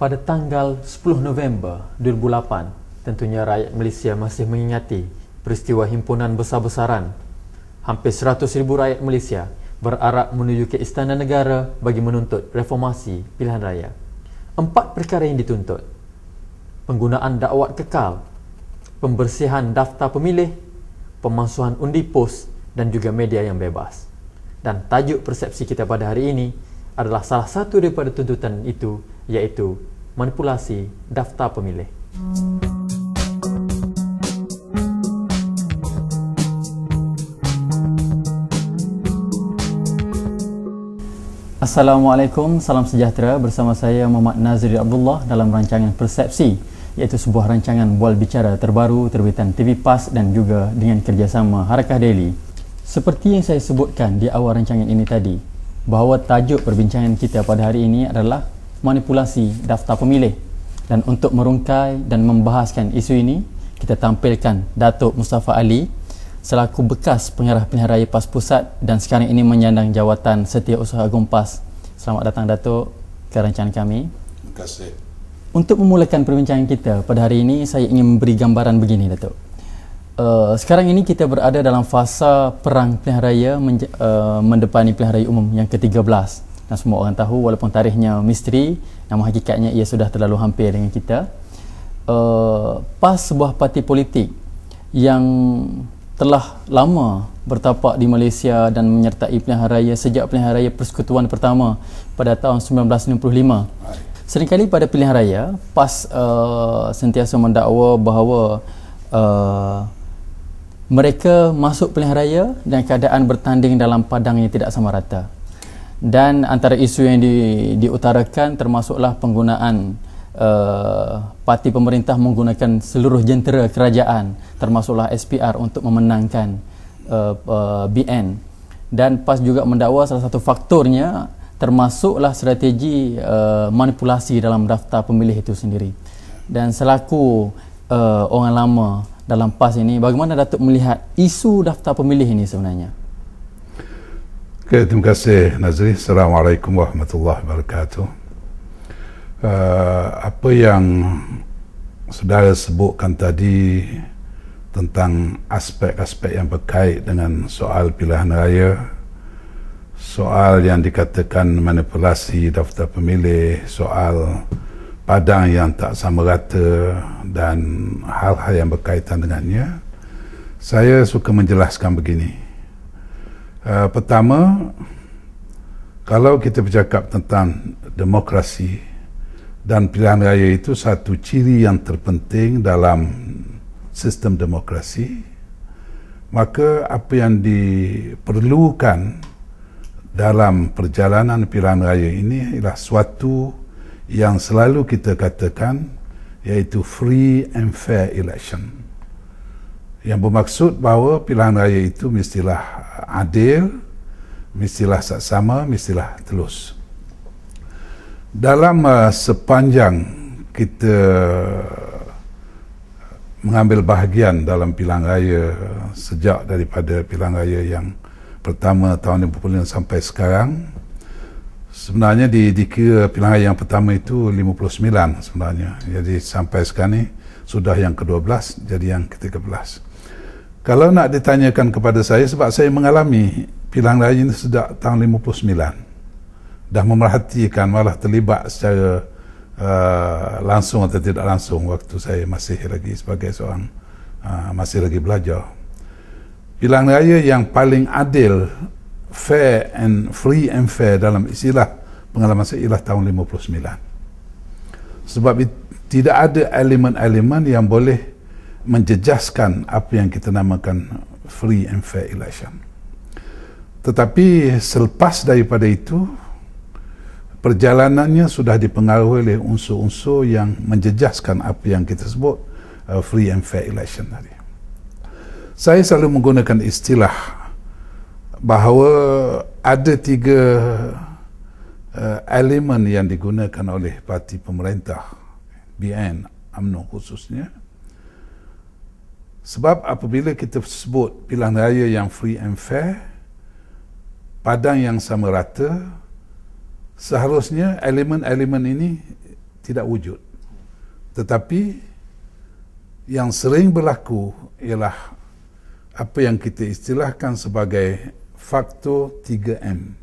Pada tanggal 10 November 2008, tentunya rakyat Malaysia masih mengingati peristiwa himpunan besar-besaran. Hampir 100,000 rakyat Malaysia berarak menuju ke Istana Negara bagi menuntut reformasi pilihan raya. 4 perkara yang dituntut: penggunaan dakwat kekal, pembersihan daftar pemilih, pemalsuan undi pos dan juga media yang bebas. Dan tajuk persepsi kita pada hari ini adalah salah satu daripada tuntutan itu, iaitu manipulasi daftar pemilih. Assalamualaikum, salam sejahtera. Bersama saya Muhammad Nazri Abdullah dalam rancangan Persepsi, iaitu sebuah rancangan bual bicara terbaru terbitan TV PAS dan juga dengan kerjasama Harakah Daily. Seperti yang saya sebutkan di awal rancangan ini tadi, bahawa tajuk perbincangan kita pada hari ini adalah manipulasi daftar pemilih. Dan untuk merungkai dan membahaskan isu ini, kita tampilkan Datuk Mustafa Ali selaku bekas pengarah pilihan raya PAS Pusat dan sekarang ini menyandang jawatan Setiausaha Agung PAS. Selamat datang Datuk ke rancangan kami. Terima kasih. Untuk memulakan perbincangan kita pada hari ini, saya ingin memberi gambaran begini Datuk. Sekarang ini kita berada dalam fasa perang pilihan raya mendepani pilihan raya umum yang ke-13. Dan semua orang tahu, walaupun tarikhnya misteri, namun hakikatnya ia sudah terlalu hampir dengan kita. PAS sebuah parti politik yang telah lama bertapak di Malaysia dan menyertai pilihan raya sejak pilihan raya persekutuan pertama pada tahun 1965. Seringkali pada pilihan raya, PAS sentiasa mendakwa bahawa mereka masuk pilihan raya dan keadaan bertanding dalam padang yang tidak sama rata. Dan antara isu yang diutarakan termasuklah penggunaan parti pemerintah menggunakan seluruh jentera kerajaan, termasuklah SPR untuk memenangkan BN. Dan PAS juga mendakwa salah satu faktornya termasuklah strategi manipulasi dalam daftar pemilih itu sendiri. Dan selaku orang lama dalam PAS ini, bagaimana Datuk melihat isu daftar pemilih ini sebenarnya? Okay, terima kasih Nazri. Assalamualaikum warahmatullahi wabarakatuh. Apa yang saudara sebutkan tadi tentang aspek-aspek yang berkait dengan soal pilihan raya, soal yang dikatakan manipulasi daftar pemilih, soal padang yang tak sama rata dan hal-hal yang berkaitan dengannya, saya suka menjelaskan begini. Pertama, kalau kita bercakap tentang demokrasi dan pilihan raya itu satu ciri yang terpenting dalam sistem demokrasi, maka apa yang diperlukan dalam perjalanan pilihan raya ini ialah suatu yang selalu kita katakan, iaitu free and fair election, yang bermaksud bahawa pilihan raya itu mestilah adil, mestilah saksama, mestilah telus. Dalam sepanjang kita mengambil bahagian dalam pilihan raya sejak daripada pilihan raya yang pertama tahun 50 sampai sekarang, sebenarnya dikira pilihan raya yang pertama itu 59 sebenarnya. Jadi sampai sekarang ni sudah yang ke-12, jadi yang ke-13. Kalau nak ditanyakan kepada saya, sebab saya mengalami pilihan raya ini sejak tahun 59, dah memerhatikan, malah terlibat secara langsung atau tidak langsung waktu saya masih lagi sebagai seorang masih lagi belajar. Pilihan raya yang paling adil, fair and free and fair dalam istilah pengalaman saya ialah tahun 59. Sebab tidak ada elemen-elemen yang boleh menjejaskan apa yang kita namakan free and fair election. Tetapi selepas daripada itu, perjalanannya sudah dipengaruhi oleh unsur-unsur yang menjejaskan apa yang kita sebut free and fair election tadi. Saya selalu menggunakan istilah bahawa ada 3 elemen yang digunakan oleh parti pemerintah, BN, UMNO khususnya. Sebab apabila kita sebut pilihan raya yang free and fair, padang yang sama rata, seharusnya elemen-elemen ini tidak wujud. Tetapi yang sering berlaku ialah apa yang kita istilahkan sebagai faktor 3M.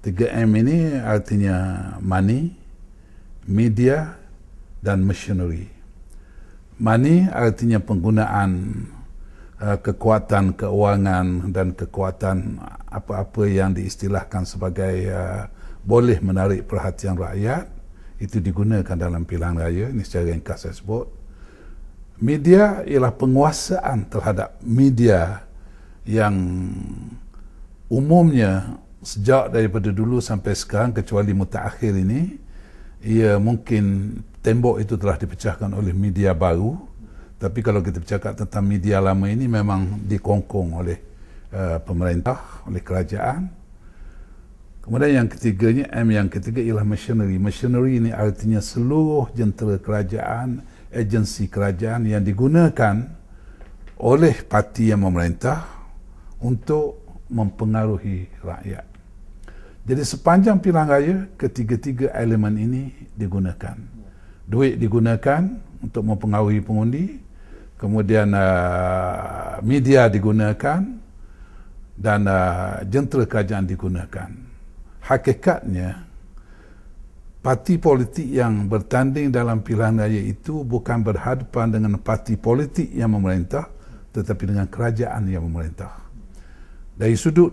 3M ini artinya money, media dan machinery. Money artinya penggunaan kekuatan keuangan dan kekuatan apa-apa yang diistilahkan sebagai boleh menarik perhatian rakyat, itu digunakan dalam pilihan raya. Ini secara ringkas saya sebut. Media ialah penguasaan terhadap media yang umumnya sejak daripada dulu sampai sekarang, kecuali mutakhir ini, ia mungkin tembok itu telah dipecahkan oleh media baru. Tapi kalau kita bercakap tentang media lama ini, memang dikongkong oleh pemerintah, oleh kerajaan. Kemudian yang ketiganya, yang ketiga ialah machinery. Machinery ini artinya seluruh jentera kerajaan, agensi kerajaan yang digunakan oleh parti yang memerintah untuk mempengaruhi rakyat. Jadi sepanjang pilihan raya, ketiga-tiga elemen ini digunakan. Duit digunakan untuk mempengaruhi pengundi, kemudian media digunakan, dan jentera kerajaan digunakan. Hakikatnya, parti politik yang bertanding dalam pilihan raya itu bukan berhadapan dengan parti politik yang memerintah, tetapi dengan kerajaan yang memerintah. Dari sudut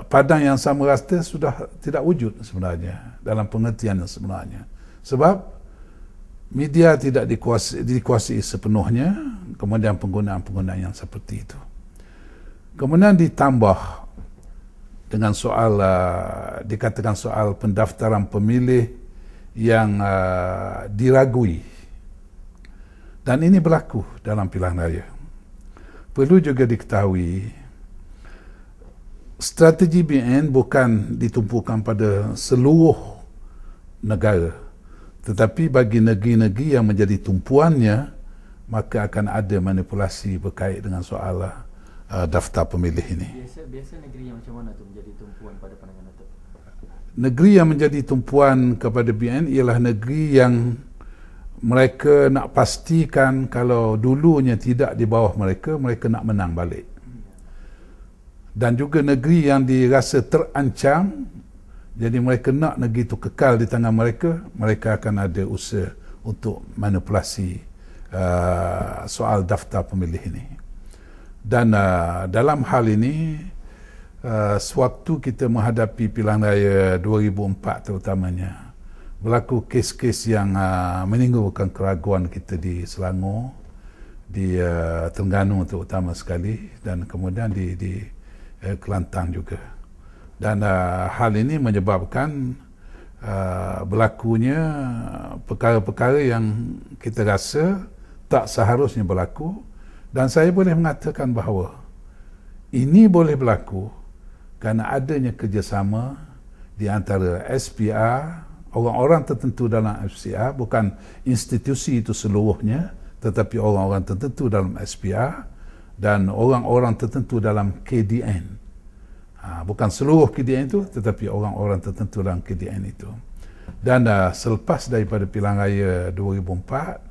padang yang sama rata sudah tidak wujud sebenarnya dalam pengertian yang sebenarnya. Sebab media tidak dikuasai sepenuhnya, kemudian penggunaan-penggunaan yang seperti itu. Kemudian ditambah dengan soal dikatakan soal pendaftaran pemilih yang diragui, dan ini berlaku dalam pilihan raya. Perlu juga diketahui, strategi BN bukan ditumpukan pada seluruh negara, tetapi bagi negeri-negeri yang menjadi tumpuannya, maka akan ada manipulasi berkait dengan soal daftar pemilih ini. Biasa negeri yang macam mana tu menjadi tumpuan pada pandangan Datuk? Negeri yang menjadi tumpuan kepada BN ialah negeri yang mereka nak pastikan kalau dulunya tidak di bawah mereka, mereka nak menang balik. Dan juga negeri yang dirasa terancam, jadi mereka nak negeri itu kekal di tangan mereka, mereka akan ada usaha untuk manipulasi soal daftar pemilih ini. Dan dalam hal ini, sewaktu kita menghadapi pilihan raya 2004 terutamanya, berlaku kes-kes yang menimbulkan keraguan kita di Selangor, di Terengganu terutama sekali, dan kemudian di Kelantan juga. Dan hal ini menyebabkan berlakunya perkara-perkara yang kita rasa tak seharusnya berlaku. Dan saya boleh mengatakan bahawa ini boleh berlaku kerana adanya kerjasama di antara SPR, orang-orang tertentu dalam SPR, bukan institusi itu seluruhnya, tetapi orang-orang tertentu dalam SPR dan orang-orang tertentu dalam KDN. Bukan seluruh KDN itu, tetapi orang-orang tertentu dalam KDN itu. Dan selepas daripada pilihan raya 2004,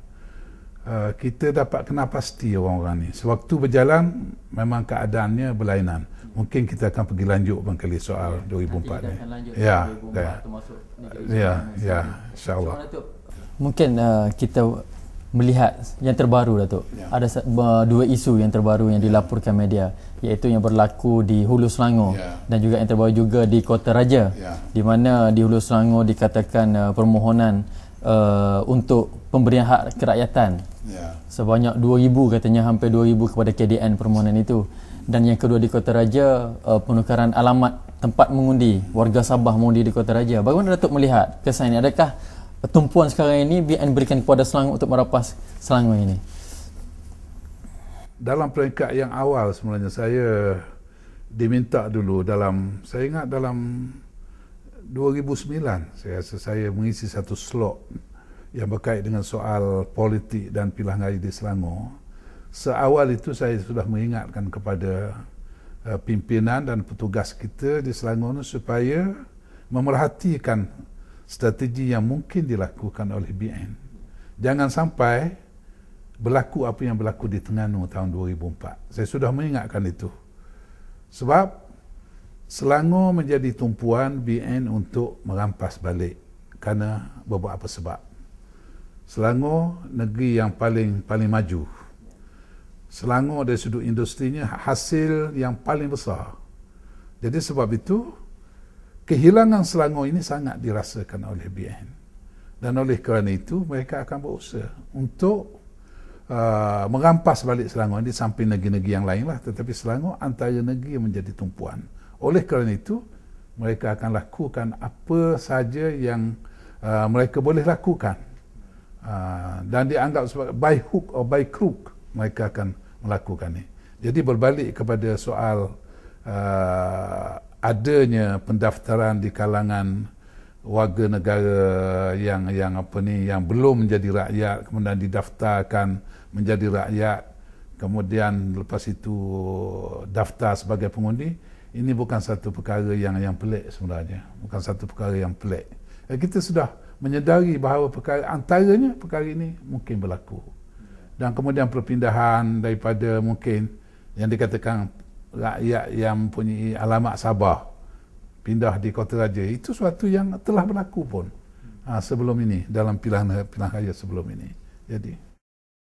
kita dapat kenal pasti orang-orang ni. Sewaktu berjalan, memang keadaannya berlainan. Mungkin kita akan pergi lanjut barangkali soal 2004 ni. Ya, insya-Allah. Mungkin kita melihat yang terbaru, Datuk. Ada dua isu yang terbaru yang dilaporkan media, iaitu yang berlaku di Hulu Selangor dan juga yang terbaru juga di Kota Raja, di mana di Hulu Selangor dikatakan permohonan untuk pemberian hak kerakyatan sebanyak 2,000, katanya hampir 2,000 kepada KDN permohonan itu. Dan yang kedua di Kota Raja, penukaran alamat tempat mengundi, warga Sabah mengundi di Kota Raja. Bagaimana Datuk melihat kesan ini? Adakah tumpuan sekarang ini BN berikan kepada Selangor untuk merapas Selangor ini? Dalam peringkat yang awal sebenarnya saya diminta dulu saya ingat dalam 2009 saya mengisi satu slot yang berkait dengan soal politik dan pilihan raya di Selangor. Seawal itu saya sudah mengingatkan kepada pimpinan dan petugas kita di Selangor supaya memerhatikan strategi yang mungkin dilakukan oleh BN. Jangan sampai berlaku apa yang berlaku di Terengganu tahun 2004. Saya sudah mengingatkan itu. Sebab Selangor menjadi tumpuan BN untuk merampas balik kerana beberapa sebab. Selangor negeri yang paling maju. Selangor dari sudut industrinya hasil yang paling besar. Jadi sebab itu kehilangan Selangor ini sangat dirasakan oleh BN. Dan oleh kerana itu mereka akan berusaha untuk merampas balik Selangor di samping negeri-negeri yang lain lah, tetapi Selangor antara negeri yang menjadi tumpuan. Oleh kerana itu mereka akan lakukan apa saja yang mereka boleh lakukan, dan dianggap sebagai by hook or by crook mereka akan melakukan ini. Jadi berbalik kepada soal adanya pendaftaran di kalangan warga negara yang belum menjadi rakyat, kemudian didaftarkan menjadi rakyat, kemudian lepas itu daftar sebagai pengundi. Ini bukan satu perkara yang pelik sebenarnya, bukan satu perkara yang pelik. Kita sudah menyedari bahawa antaranya perkara ini mungkin berlaku. Dan kemudian perpindahan daripada mungkin yang dikatakan rakyat yang mempunyai alamat Sabah pindah di Kota Raja, itu suatu yang telah berlaku pun sebelum ini, dalam pilihan raya sebelum ini. Jadi